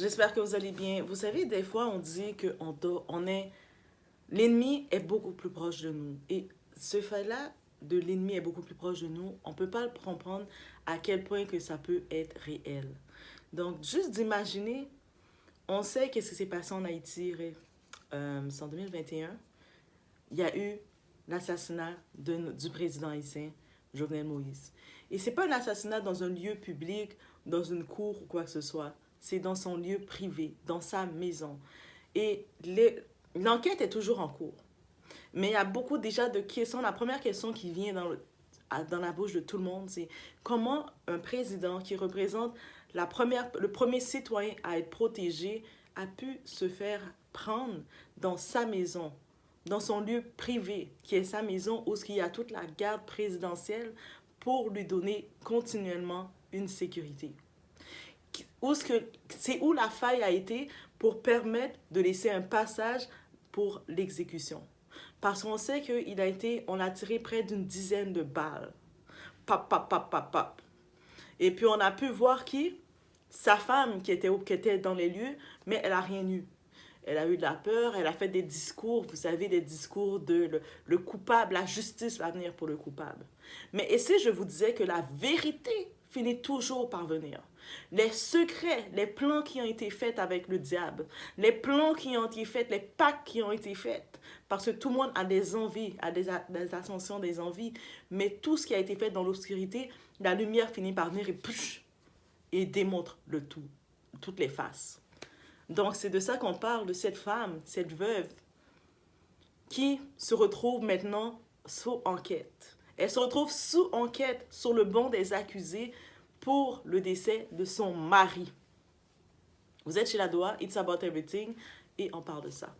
J'espère que vous allez bien. Vous savez, des fois, on dit que l'ennemi est beaucoup plus proche de nous. Et ce fait-là de l'ennemi est beaucoup plus proche de nous, on ne peut pas le comprendre à quel point que ça peut être réel. Donc, juste d'imaginer, on sait qu'est-ce qui s'est passé en Haïti, c'est en 2021. Il y a eu l'assassinat du président haïtien, Jovenel Moïse. Et c'est pas un assassinat dans un lieu public, dans une cour ou quoi que ce soit. C'est dans son lieu privé, dans sa maison. Et l'enquête est toujours en cours. Mais il y a beaucoup déjà de questions. La première question qui vient dans la bouche de tout le monde, c'est comment un président qui représente le premier citoyen à être protégé a pu se faire prendre dans sa maison, dans son lieu privé, qui est sa maison, où il y a toute la garde présidentielle pour lui donner continuellement une sécurité. C'est où la faille a été pour permettre de laisser un passage pour l'exécution. Parce qu'on sait on a tiré près d'une dizaine de balles. Pap, pap, pap, pap, pap. Et puis on a pu voir sa femme qui était dans les lieux, mais elle n'a rien eu. Elle a eu de la peur, elle a fait des discours, vous savez, des discours de le coupable, la justice va venir pour le coupable. Mais et si je vous disais que la vérité finit toujours par venir? Les secrets, les plans qui ont été faits avec le diable, les plans qui ont été faits, les pactes qui ont été faits, parce que tout le monde a des envies, a des ascensions, des envies, mais tout ce qui a été fait dans l'obscurité, la lumière finit par venir et démontre le tout, toutes les faces. Donc, c'est de ça qu'on parle, de cette femme, cette veuve, qui se retrouve maintenant sous enquête. Elle se retrouve sous enquête sur le banc des accusés pour le décès de son mari. Vous êtes chez La Doa, It's About Everything, et on parle de ça.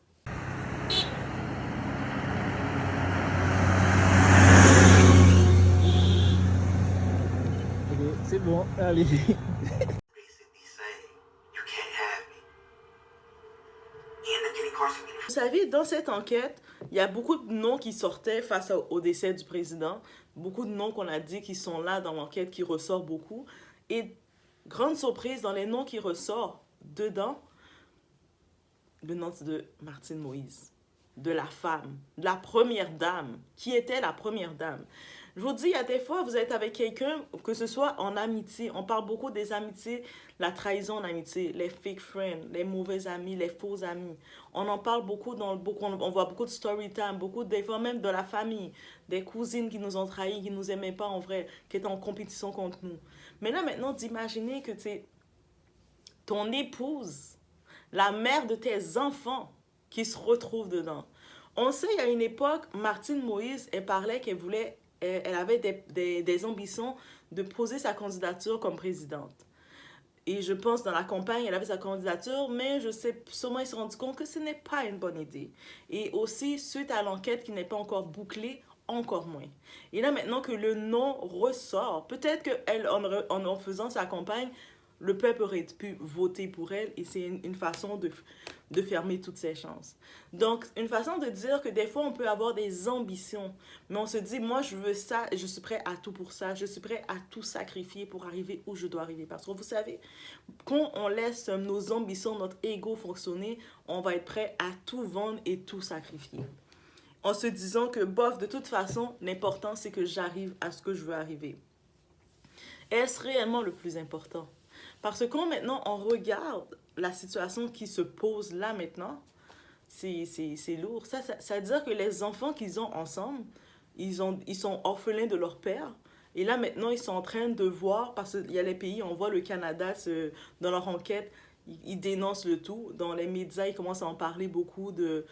C'est bon, allez. Vous savez, dans cette enquête, il y a beaucoup de noms qui sortaient face au décès du président. Beaucoup de noms qu'on a dit qui sont là dans l'enquête, qui ressortent beaucoup. Et grande surprise, dans les noms qui ressortent dedans, le nom de Martine Moïse, de la femme, de la première dame, qui était la première dame. Je vous dis, il y a des fois, vous êtes avec quelqu'un, que ce soit en amitié, on parle beaucoup des amitiés, la trahison en amitié, les fake friends, les mauvais amis, les faux amis. On en parle beaucoup, on voit beaucoup de story time, beaucoup des fois même de la famille, des cousines qui nous ont trahis, qui nous aimaient pas en vrai, qui étaient en compétition contre nous. Mais là maintenant, d'imaginer que ton épouse, la mère de tes enfants, qui se retrouve dedans. On sait, il y a une époque, Martine Moïse, elle parlait elle avait des ambitions de poser sa candidature comme présidente. Et je pense dans la campagne, elle avait sa candidature, mais je sais, sûrement ils se sont rendus compte que ce n'est pas une bonne idée. Et aussi, suite à l'enquête qui n'est pas encore bouclée, encore moins. Et là, maintenant que le nom ressort, peut-être qu'en faisant sa campagne, le peuple aurait pu voter pour elle et c'est une façon de fermer toutes ses chances. Donc, une façon de dire que des fois, on peut avoir des ambitions, mais on se dit, moi, je veux ça et je suis prêt à tout pour ça. Je suis prêt à tout sacrifier pour arriver où je dois arriver. Parce que vous savez, quand on laisse nos ambitions, notre ego fonctionner, on va être prêt à tout vendre et tout sacrifier. En se disant que, bof, de toute façon, l'important, c'est que j'arrive à ce que je veux arriver. Est-ce réellement le plus important? Parce que quand maintenant on regarde la situation qui se pose là maintenant, c'est lourd. Ça veut dire que les enfants qu'ils ont ensemble, ils sont orphelins de leur père. Et là maintenant, ils sont en train de voir, parce qu'il y a les pays, on voit le Canada, dans leur enquête, ils dénoncent le tout. Dans les médias, ils commencent à en parler beaucoup de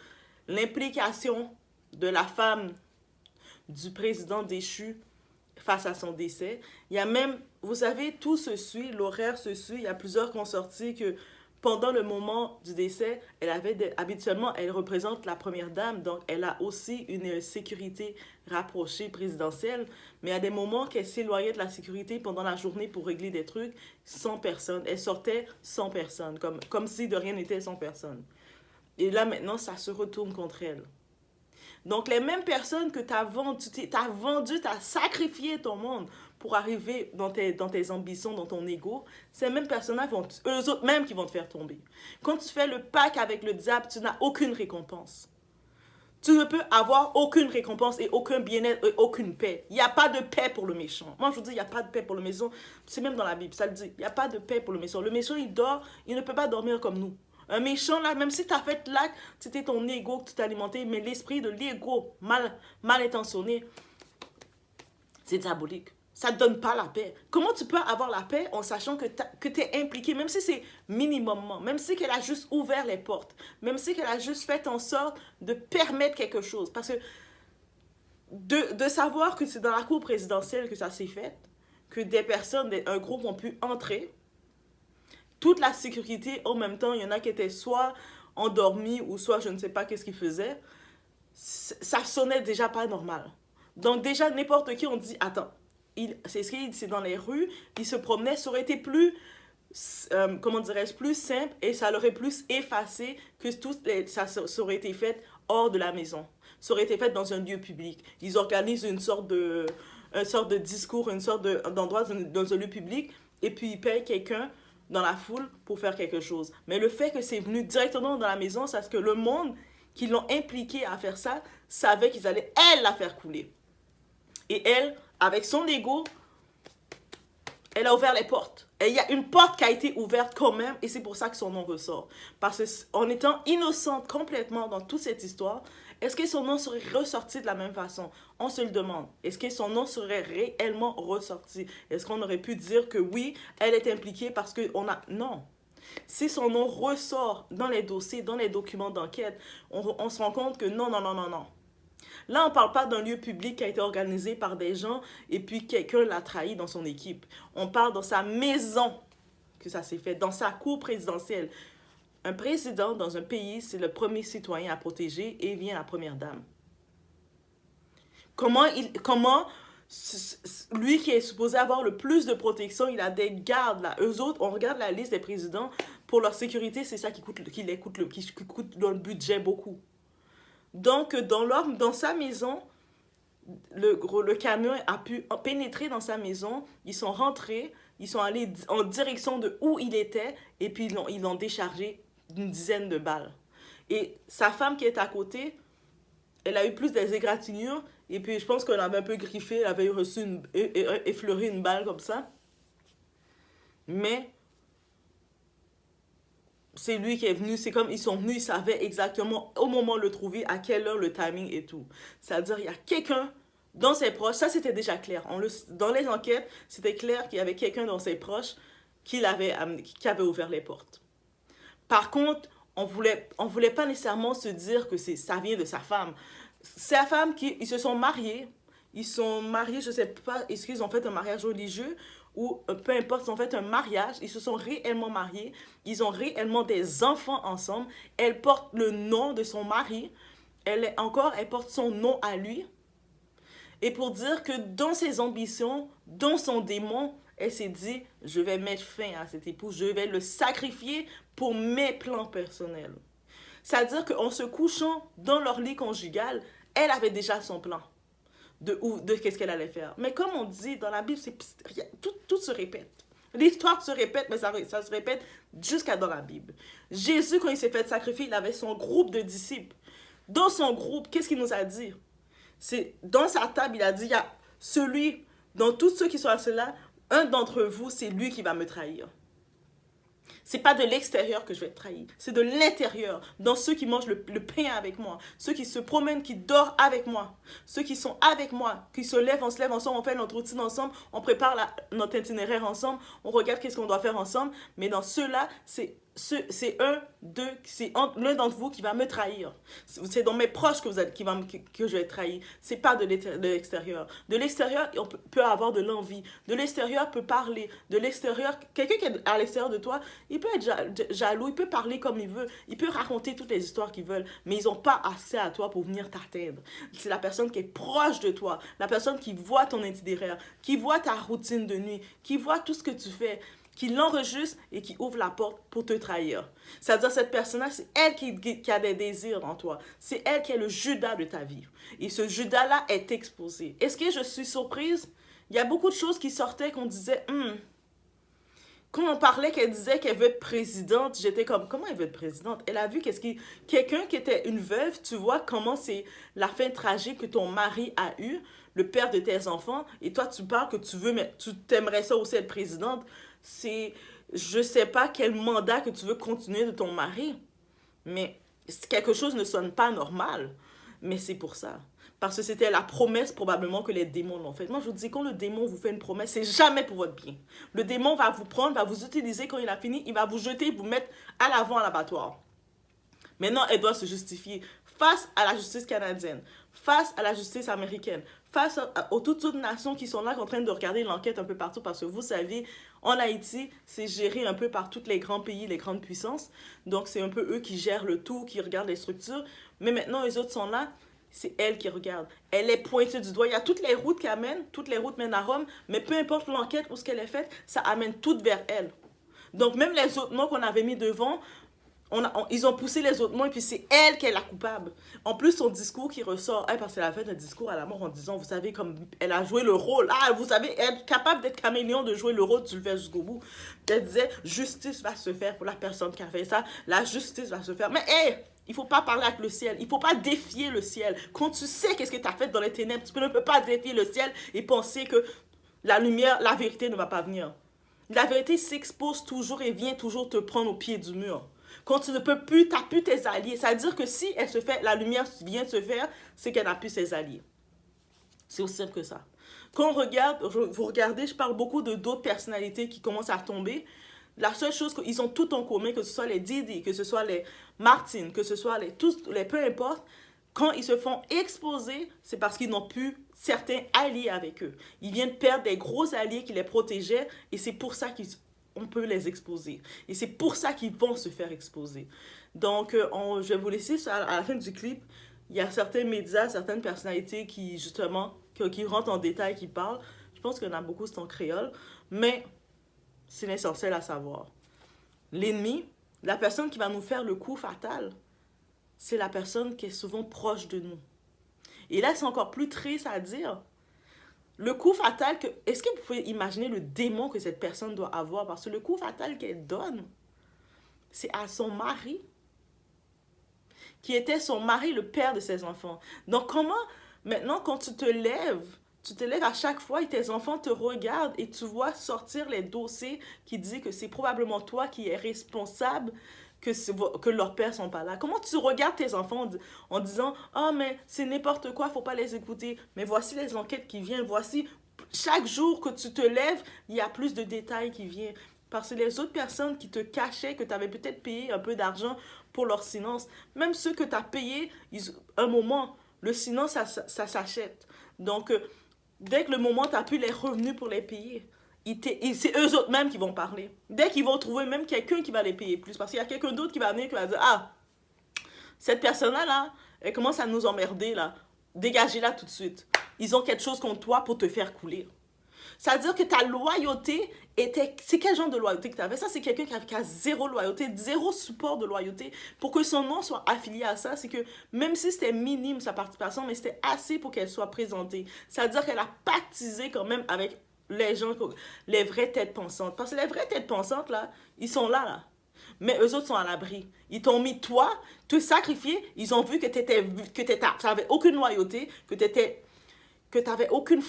l'implication de la femme du président déchu face à son décès. Il y a même, vous savez, tout se suit, l'horaire se suit. Il y a plusieurs qui ont sorti que pendant le moment du décès, habituellement, elle représente la première dame, donc elle a aussi une sécurité rapprochée présidentielle, mais il y a des moments qu'elle s'éloignait de la sécurité pendant la journée pour régler des trucs sans personne. Elle sortait sans personne, comme si de rien n'était sans personne. Et là, maintenant, ça se retourne contre elle. Donc, les mêmes personnes que tu as vendu, tu as sacrifié ton monde pour arriver dans tes ambitions, dans ton ego, ces mêmes personnes-là vont, eux autres même qui vont te faire tomber. Quand tu fais le pacte avec le diable, tu n'as aucune récompense. Tu ne peux avoir aucune récompense et aucun bien-être et aucune paix. Il n'y a pas de paix pour le méchant. Moi, je vous dis, il n'y a pas de paix pour le méchant. C'est même dans la Bible, ça le dit. Il n'y a pas de paix pour le méchant. Le méchant, il dort, il ne peut pas dormir comme nous. Un méchant, là, même si tu as fait l'acte, c'était ton ego que tu t'es alimenté, mais l'esprit de l'ego mal intentionné, c'est diabolique. Ça ne te donne pas la paix. Comment tu peux avoir la paix en sachant que tu es impliqué, même si c'est minimumement, même si qu'elle a juste ouvert les portes, même si qu'elle a juste fait en sorte de permettre quelque chose. Parce que de savoir que c'est dans la cour présidentielle que ça s'est fait, que des personnes, un groupe ont pu entrer, toute la sécurité, en même temps, il y en a qui étaient soit endormis ou soit je ne sais pas qu'est-ce qu'ils faisaient, ça sonnait déjà pas normal. Donc déjà, n'importe qui, on dit, attends, c'est dans les rues, il se promenait, ça aurait été plus, comment dirais-je, plus simple et ça l'aurait plus effacé que ça aurait été fait hors de la maison. Ça aurait été fait dans un lieu public. Ils organisent une sorte de discours, une sorte d'endroit dans un lieu public et puis ils payent quelqu'un dans la foule pour faire quelque chose. Mais le fait que c'est venu directement dans la maison, c'est parce que le monde qui l'ont impliqué à faire ça savait qu'ils allaient, elle, la faire couler. Et elle, avec son ego, elle a ouvert les portes. Et il y a une porte qui a été ouverte quand même, et c'est pour ça que son nom ressort. Parce qu'en étant innocente complètement dans toute cette histoire, est-ce que son nom serait ressorti de la même façon? On se le demande. Est-ce que son nom serait réellement ressorti? Est-ce qu'on aurait pu dire que oui, elle est impliquée parce qu'on a... Non. Si son nom ressort dans les dossiers, dans les documents d'enquête, on se rend compte que non, non, non, non, non. Là, on ne parle pas d'un lieu public qui a été organisé par des gens et puis quelqu'un l'a trahi dans son équipe. On parle dans sa maison que ça s'est fait, dans sa cour présidentielle. Un président dans un pays, c'est le premier citoyen à protéger et vient la première dame. Comment lui qui est supposé avoir le plus de protection, il a des gardes là. Eux autres, on regarde la liste des présidents, pour leur sécurité, c'est ça qui coûte dans le budget beaucoup. Donc, dans sa maison, le camion a pu pénétrer dans sa maison. Ils sont rentrés, ils sont allés en direction de où il était, et puis ils l'ont déchargé d'une dizaine de balles. Et sa femme qui est à côté, elle a eu plus des égratignures, et puis je pense qu'elle avait un peu griffé, elle avait effleuré une balle comme ça. Mais c'est lui qui est venu, c'est comme ils sont venus, ils savaient exactement au moment de le trouver, à quelle heure, le timing et tout. C'est-à-dire, il y a quelqu'un dans ses proches, ça c'était déjà clair. Dans les enquêtes, c'était clair qu'il y avait quelqu'un dans ses proches qui avait ouvert les portes. Par contre, on voulait pas nécessairement se dire que ça vient de sa femme. Sa femme, ils se sont mariés. Ils sont mariés, je sais pas, est-ce qu'ils ont fait un mariage religieux ou peu importe, ils ont fait un mariage, ils se sont réellement mariés, ils ont réellement des enfants ensemble. Elle porte le nom de son mari, elle porte son nom à lui. Et pour dire que dans ses ambitions, dans son démon, elle s'est dit, je vais mettre fin à cet époux, je vais le sacrifier pour mes plans personnels. C'est-à-dire qu'en se couchant dans leur lit conjugal, elle avait déjà son plan de qu'est-ce qu'elle allait faire. Mais comme on dit dans la Bible, tout se répète. L'histoire se répète, mais ça se répète jusqu'à dans la Bible. Jésus, quand il s'est fait sacrifier, il avait son groupe de disciples. Dans son groupe, qu'est-ce qu'il nous a dit? Dans sa table, il a dit, il y a dans tous ceux qui sont à cela, un d'entre vous, c'est lui qui va me trahir. C'est pas de l'extérieur que je vais être trahi, c'est de l'intérieur, dans ceux qui mangent le pain avec moi, ceux qui se promènent, qui dorment avec moi, ceux qui sont avec moi, qui se lèvent, on se lève ensemble, on fait notre routine ensemble, on prépare notre itinéraire ensemble, on regarde qu'est-ce qu'on doit faire ensemble, mais dans ceux-là, c'est l'un d'entre vous qui va me trahir. C'est dans mes proches que je vais être trahi. C'est pas de l'extérieur. De l'extérieur, on peut avoir de l'envie. De l'extérieur, peut parler. De l'extérieur, quelqu'un qui est à l'extérieur de toi, il peut être jaloux, il peut parler comme il veut, il peut raconter toutes les histoires qu'ils veulent, mais ils n'ont pas accès à toi pour venir t'atteindre. C'est la personne qui est proche de toi, la personne qui voit ton itinéraire, qui voit ta routine de nuit, qui voit tout ce que tu fais, qui l'enregistre et qui ouvre la porte pour te trahir. C'est-à-dire, cette personne-là, c'est elle qui a des désirs en toi. C'est elle qui est le Judas de ta vie. Et ce Judas-là est exposé. Est-ce que je suis surprise? Il y a beaucoup de choses qui sortaient qu'on disait, quand on parlait qu'elle disait qu'elle veut être présidente, j'étais comme, comment elle veut être présidente? Elle a vu quelqu'un qui était une veuve, tu vois comment c'est la fin tragique que ton mari a eue, le père de tes enfants, et toi tu parles que tu veux, mais tu t'aimerais ça aussi être présidente. C'est, je sais pas quel mandat que tu veux continuer de ton mari, mais quelque chose ne sonne pas normal. Mais c'est pour ça. Parce que c'était la promesse probablement que les démons l'ont faite. Moi, je vous dis, quand le démon vous fait une promesse, c'est jamais pour votre bien. Le démon va vous prendre, va vous utiliser quand il a fini, il va vous jeter, vous mettre à l'avant à l'abattoir. Maintenant, elle doit se justifier face à la justice canadienne, face à la justice américaine, face aux toutes autres nations qui sont là, en train de regarder l'enquête un peu partout, parce que vous savez, en Haïti, c'est géré un peu par tous les grands pays, les grandes puissances. Donc, c'est un peu eux qui gèrent le tout, qui regardent les structures. Mais maintenant, les autres sont là, c'est elle qui regarde. Elle est pointée du doigt. Il y a toutes les routes qui amènent, toutes les routes mènent à Rome, mais peu importe l'enquête ou ce qu'elle est faite, ça amène toutes vers elle. Donc, même les autres noms qu'on avait mis devant, ils ont poussé les autres noms et puis c'est elle qui est la coupable. En plus, son discours qui ressort, parce qu'elle a fait un discours à la mort en disant, vous savez, comme elle a joué le rôle, vous savez, elle est capable d'être caméléon, de jouer le rôle, tu le fais jusqu'au bout. Elle disait, justice va se faire pour la personne qui a fait ça, la justice va se faire. Mais il faut pas parler avec le ciel, il faut pas défier le ciel. Quand tu sais qu'est-ce que tu as fait dans les ténèbres, tu ne peux pas défier le ciel et penser que la lumière, la vérité ne va pas venir. La vérité s'expose toujours et vient toujours te prendre au pied du mur. Quand tu ne peux plus, tu n'as plus tes alliés. C'est-à-dire que si elle se fait, la lumière vient de se faire, c'est qu'elle n'a plus ses alliés. C'est aussi simple que ça. Quand on regarde, vous regardez, je parle beaucoup de d'autres personnalités qui commencent à tomber. La seule chose qu'ils ont tout en commun, que ce soit les Didi, que ce soit les Martin, que ce soit les peu importe, quand ils se font exposer, c'est parce qu'ils n'ont plus certains alliés avec eux. Ils viennent perdre des gros alliés qui les protégeaient et c'est pour ça qu'on peut les exposer. Et c'est pour ça qu'ils vont se faire exposer. Donc, je vais vous laisser ça à la fin du clip. Il y a certains médias, certaines personnalités qui, justement, qui rentrent en détail, qui parlent. Je pense qu'il y en a beaucoup, c'est en créole. Mais c'est l'essentiel à savoir. L'ennemi, la personne qui va nous faire le coup fatal, c'est la personne qui est souvent proche de nous. Et là, c'est encore plus triste à dire. Le coup fatal, est-ce que vous pouvez imaginer le démon que cette personne doit avoir? Parce que le coup fatal qu'elle donne, c'est à son mari, qui était son mari, le père de ses enfants. Donc comment, maintenant, quand tu te lèves à chaque fois et tes enfants te regardent et tu vois sortir les dossiers qui disent que c'est probablement toi qui es responsable que leurs pères sont pas là. Comment tu regardes tes enfants en disant « Ah, mais c'est n'importe quoi, faut pas les écouter. » Mais voici les enquêtes qui viennent. Voici, chaque jour que tu te lèves, il y a plus de détails qui viennent. Parce que les autres personnes qui te cachaient, que tu avais peut-être payé un peu d'argent pour leur silence, même ceux que tu as payés, un moment, le silence, ça s'achète. Donc, dès que le moment, tu n'as plus les revenus pour les payer, c'est eux autres même qui vont parler. Dès qu'ils vont trouver même quelqu'un qui va les payer plus. Parce qu'il y a quelqu'un d'autre qui va venir qui va dire, ah, cette personne-là, là, elle commence à nous emmerder, là. Dégagez-la tout de suite. Ils ont quelque chose contre toi pour te faire couler. C'est-à-dire que ta loyauté était... C'est quel genre de loyauté que tu avais? Ça, c'est quelqu'un qui a zéro loyauté, zéro support de loyauté. Pour que son nom soit affilié à ça, c'est que même si c'était minime sa participation, mais c'était assez pour qu'elle soit présentée. C'est-à-dire qu'elle a pactisé quand même avec les gens, les vraies têtes pensantes. Parce que les vraies têtes pensantes, là, ils sont là, là. Mais eux autres sont à l'abri. Ils t'ont mis, toi, te sacrifier. Ils ont vu que tu n'avais aucune loyauté, que tu n'avais aucune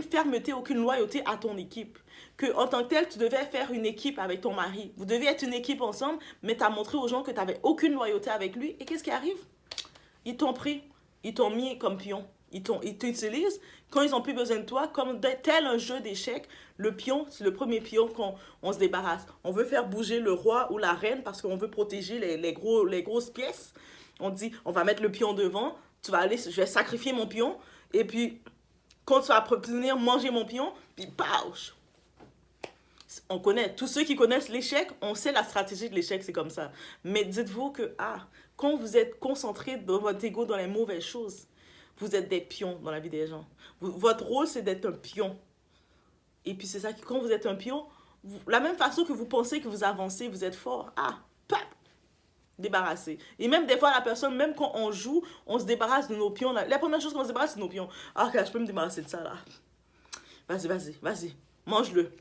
fermeté, aucune loyauté à ton équipe. Que en tant que tel, tu devais faire une équipe avec ton mari. Vous deviez être une équipe ensemble, mais tu as montré aux gens que tu n'avais aucune loyauté avec lui. Et qu'est-ce qui arrive? Ils t'ont pris, ils t'ont mis comme pion. Ils t'utilisent quand ils n'ont plus besoin de toi, comme tel un jeu d'échecs. Le pion, c'est le premier pion qu'on se débarrasse. On veut faire bouger le roi ou la reine parce qu'on veut protéger les grosses pièces. On dit, on va mettre le pion devant. Je vais sacrifier mon pion. Et puis, quand tu vas venir manger mon pion, puis pauch! On connaît, tous ceux qui connaissent l'échec, on sait la stratégie de l'échec, c'est comme ça. Mais dites-vous que, quand vous êtes concentré dans votre ego dans les mauvaises choses, vous êtes des pions dans la vie des gens. Votre rôle, c'est d'être un pion. Et puis c'est ça, quand vous êtes un pion, la même façon que vous pensez que vous avancez, vous êtes fort. Pap! Débarrasser. Et même des fois, la personne, même quand on joue, on se débarrasse de nos pions. La première chose qu'on se débarrasse, c'est nos pions. Ok, je peux me débarrasser de ça, là. Vas-y, vas-y, vas-y. Mange-le.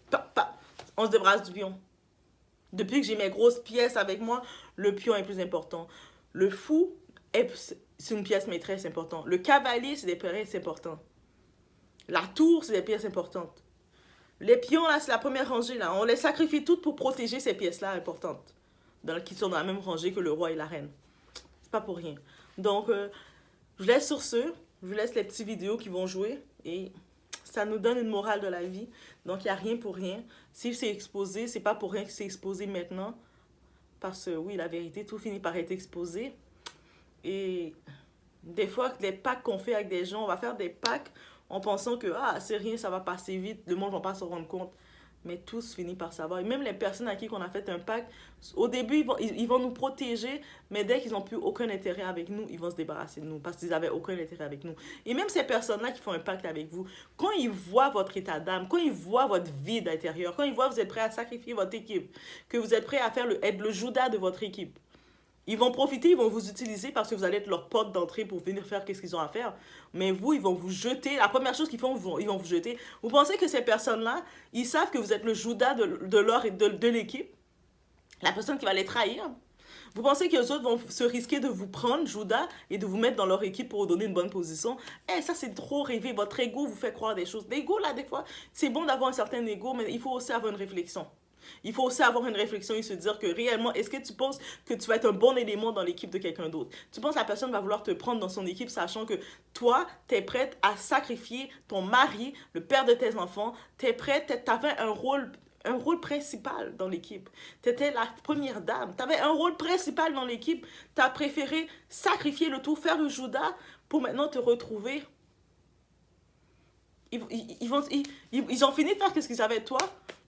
On se débarrasse du pion. Depuis que j'ai mes grosses pièces avec moi, le pion est plus important. Le fou, c'est une pièce maîtresse importante. Le cavalier, c'est des pièces importantes. La tour, c'est des pièces importantes. Les pions, là, c'est la première rangée, là. On les sacrifie toutes pour protéger ces pièces-là importantes. Qui sont dans la même rangée que le roi et la reine. C'est pas pour rien. Donc, je vous laisse sur ce. Je vous laisse les petites vidéos qui vont jouer. Et ça nous donne une morale de la vie. Donc, il n'y a rien pour rien. Si c'est exposé, c'est pas pour rien que c'est exposé maintenant. Parce que, oui, la vérité, tout finit par être exposé. Et des fois, les packs qu'on fait avec des gens, on va faire des packs en pensant que c'est rien, ça va passer vite, le monde ne va pas se rendre compte. Mais tous finissent par savoir. Et même les personnes à qui on a fait un pacte, au début, ils vont nous protéger, mais dès qu'ils n'ont plus aucun intérêt avec nous, ils vont se débarrasser de nous parce qu'ils n'avaient aucun intérêt avec nous. Et même ces personnes-là qui font un pacte avec vous, quand ils voient votre état d'âme, quand ils voient votre vie d'intérieur, quand ils voient que vous êtes prêt à sacrifier votre équipe, que vous êtes prêt à être le Judas de votre équipe, ils vont profiter, ils vont vous utiliser parce que vous allez être leur porte d'entrée pour venir faire ce qu'ils ont à faire. Mais vous, ils vont vous jeter. La première chose qu'ils font, ils vont vous jeter. Vous pensez que ces personnes-là, ils savent que vous êtes le Judas de leur et de l'équipe? La personne qui va les trahir? Vous pensez que les autres vont se risquer de vous prendre, Judas, et de vous mettre dans leur équipe pour vous donner une bonne position? Ça, c'est trop rêvé. Votre ego vous fait croire des choses. L'ego, là, des fois, c'est bon d'avoir un certain ego, mais il faut aussi avoir une réflexion. Il faut aussi avoir une réflexion et se dire que réellement, est-ce que tu penses que tu vas être un bon élément dans l'équipe de quelqu'un d'autre? Tu penses que la personne va vouloir te prendre dans son équipe sachant que toi, tu es prête à sacrifier ton mari, le père de tes enfants, tu es prête, tu avais un rôle principal dans l'équipe. Tu étais la première dame. Tu avais un rôle principal dans l'équipe. Tu as préféré sacrifier le tout, faire le Judas pour maintenant te retrouver. Ils ont fini de faire ce qu'ils avaient de toi.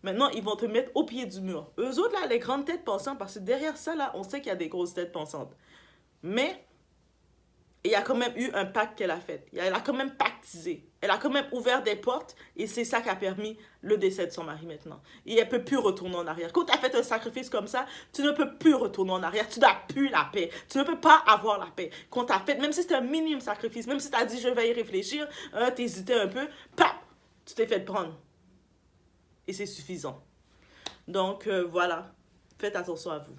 Maintenant, ils vont te mettre au pied du mur. Eux autres, là, les grandes têtes pensantes, parce que derrière ça, là, on sait qu'il y a des grosses têtes pensantes. Mais, il y a quand même eu un pacte qu'elle a fait. Elle a quand même pactisé. Elle a quand même ouvert des portes et c'est ça qui a permis le décès de son mari maintenant. Et elle ne peut plus retourner en arrière. Quand tu as fait un sacrifice comme ça, tu ne peux plus retourner en arrière. Tu n'as plus la paix. Tu ne peux pas avoir la paix. Quand tu as fait, même si c'est un minime sacrifice, même si tu as dit je vais y réfléchir, tu hésitais un peu, pap, tu t'es fait prendre. Et c'est suffisant. Donc, voilà. Faites attention à vous.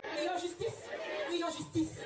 Oui, en justice. Oui, en justice.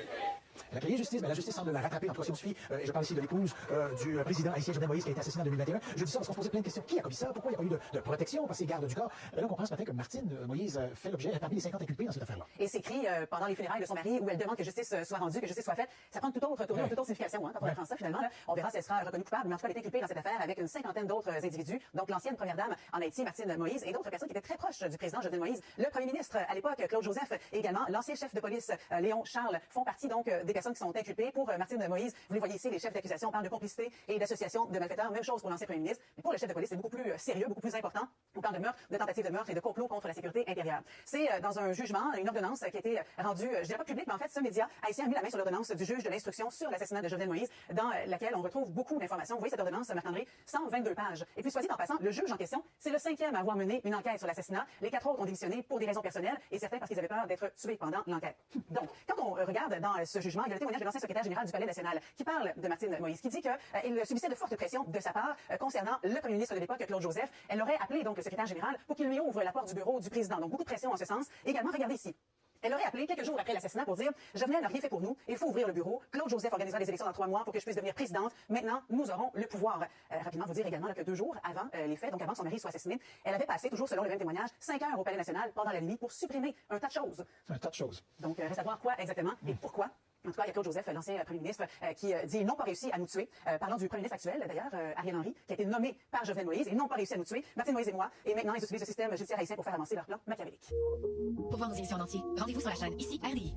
Elle a crié justice, mais la justice semble la rattraper. En tout cas, si on suit, je parle ici de l'épouse du président haïtien Jovenel Moïse qui a été assassiné en 2021. Je dis ça parce qu'on se posait plein de questions. Qui a commis ça? Pourquoi il n'y a pas eu de protection par ces gardes du corps? Là, on comprend ce matin que Martine Moïse fait l'objet parmi les 50 inculpés dans cette affaire-là. Et s'écrit pendant les funérailles de son mari où elle demande que justice soit rendue, que justice soit faite. Ça prend toute autre tournure, toute autre signification quand on apprend ça finalement. Là, on verra si elle sera reconnue coupable, mais en tout cas, elle est inculpée dans cette affaire avec une cinquantaine d'autres individus. Donc l'ancienne première dame en Haïti, Martine Moïse, et d'autres personnes qui étaient très proches du président Jovenel Moïse. Le premier ministre à l'époque, Claude Joseph, et également l'ancien chef de police, Léon Charles, font partie donc des personnes qui sont inculpées pour Martine Moïse. Vous les voyez ici, les chefs d'accusation parlent de complicité et d'association de malfaiteurs. Même chose pour l'ancien premier ministre. Mais pour le chef de police, c'est beaucoup plus sérieux, beaucoup plus important. On parle de meurtre, de tentative de meurtre et de complot contre la sécurité intérieure. C'est dans un jugement, une ordonnance qui a été rendue, je dirais pas publique, mais en fait, ce média haïtien a mis la main sur l'ordonnance du juge de l'instruction sur l'assassinat de Jovenel Moïse, dans laquelle on retrouve beaucoup d'informations. Vous voyez cette ordonnance, Marc-André, 122 pages. Et puis, soit dit en passant, le juge en question, c'est le 5e à avoir mené une enquête sur l'assassinat. Les 4 autres ont démissionné pour des raisons personnelles et certains parce qu'ils avaient peur d'être tués pendant l'enquête. Donc, quand on regarde dans ce jugement, il y a le témoignage de l'ancien secrétaire général du Palais national qui parle de Martine Moïse, qui dit qu'il subissait de fortes pressions de sa part concernant le premier ministre de l'époque, Claude Joseph. Elle aurait appelé donc le secrétaire général pour qu'il lui ouvre la porte du bureau du président. Donc beaucoup de pression en ce sens. Également, regardez ici. Elle aurait appelé quelques jours après l'assassinat pour dire « Jovenel n'a rien fait pour nous, il faut ouvrir le bureau. Claude Joseph organisera les élections dans 3 mois pour que je puisse devenir présidente. Maintenant, nous aurons le pouvoir. » Rapidement, vous dire également que 2 jours avant les faits, donc avant que son mari soit assassiné, elle avait passé, toujours selon le même témoignage, 5 heures au Palais national pendant la nuit pour supprimer un tas de choses. Un tas de choses. Donc, reste à voir quoi exactement et pourquoi. En tout cas, il y a Claude Joseph, l'ancien premier ministre, qui dit « Ils n'ont pas réussi à nous tuer ». Parlant du premier ministre actuel, d'ailleurs, Ariel Henry, qui a été nommé par Jovenel Moïse, ils n'ont pas réussi à nous tuer, Martine Moïse et moi, et maintenant ils utilisent le système judiciaire haïtien pour faire avancer leur plan machiavélique. Pour voir nos émissions en entier, rendez-vous sur la chaîne ici, RDI.